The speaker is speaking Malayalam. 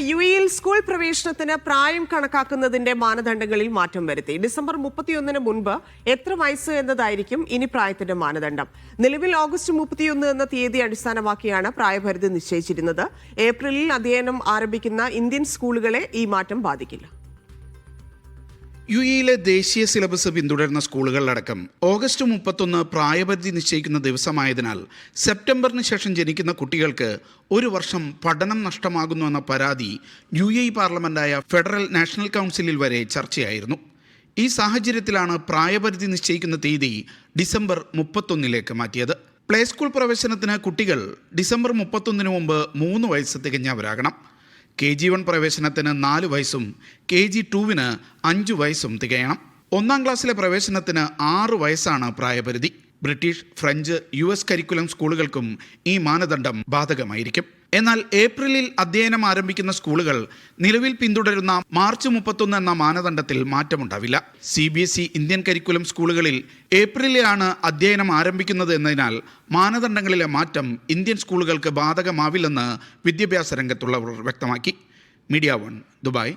യുഎഇയിൽ സ്കൂൾ പ്രവേശനത്തിന് പ്രായം കണക്കാക്കുന്നതിന്റെ മാനദണ്ഡങ്ങളിൽ മാറ്റം വരുത്തി. ഡിസംബർ 31 മുൻപ് എത്ര വയസ്സ് എന്നതായിരിക്കും ഇനി പ്രായത്തിന്റെ മാനദണ്ഡം. നിലവിൽ ഓഗസ്റ്റ് 31 എന്ന തീയതി അടിസ്ഥാനമാക്കിയാണ് പ്രായപരിധി നിശ്ചയിച്ചിരുന്നത്. ഏപ്രിലിൽ അധ്യയനം ആരംഭിക്കുന്ന ഇന്ത്യൻ സ്കൂളുകളെ ഈ മാറ്റം ബാധിക്കില്ല. യുഎഇയിലെ ദേശീയ സിലബസ് പിന്തുടരുന്ന സ്കൂളുകളിലടക്കം ഓഗസ്റ്റ് 31 പ്രായപരിധി നിശ്ചയിക്കുന്ന ദിവസമായതിനാൽ സെപ്റ്റംബറിന് ശേഷം ജനിക്കുന്ന കുട്ടികൾക്ക് ഒരു വർഷം പഠനം നഷ്ടമാകുന്നുവെന്ന പരാതി യുഎഇ പാർലമെന്റായ ഫെഡറൽ നാഷണൽ കൗൺസിലിൽ വരെ ചർച്ചയായിരുന്നു. ഈ സാഹചര്യത്തിലാണ് പ്രായപരിധി നിശ്ചയിക്കുന്ന തീയതി ഡിസംബർ 31 മാറ്റിയത്. പ്ലേ സ്കൂൾ പ്രവേശനത്തിന് കുട്ടികൾ ഡിസംബർ 31 മുമ്പ് 3 വയസ്സ് തികഞ്ഞവരാകണം. KG1 പ്രവേശനത്തിന് 4 വയസ്സും KG2 5 വയസ്സും തികയണം. 1-ാം ക്ലാസ്സിലെ പ്രവേശനത്തിന് 6 വയസ്സാണ് പ്രായപരിധി. ബ്രിട്ടീഷ്, ഫ്രഞ്ച്, US കരിക്കുലം സ്കൂളുകൾക്കും ഈ മാനദണ്ഡം ബാധകമായിരിക്കും. എന്നാൽ ഏപ്രിലിൽ അധ്യയനം ആരംഭിക്കുന്ന സ്കൂളുകൾ നിലവിൽ പിന്തുടരുന്ന മാർച്ച് 31 എന്ന മാനദണ്ഡത്തിൽ മാറ്റമുണ്ടാവില്ല. CBSE ഇന്ത്യൻ കരിക്കുലം സ്കൂളുകളിൽ ഏപ്രിലിലാണ് അധ്യയനം ആരംഭിക്കുന്നത് എന്നതിനാൽ മാനദണ്ഡങ്ങളിലെ മാറ്റം ഇന്ത്യൻ സ്കൂളുകൾക്ക് ബാധകമാവില്ലെന്ന് വിദ്യാഭ്യാസ രംഗത്തുള്ളവർ വ്യക്തമാക്കി. Media 1, Dubai.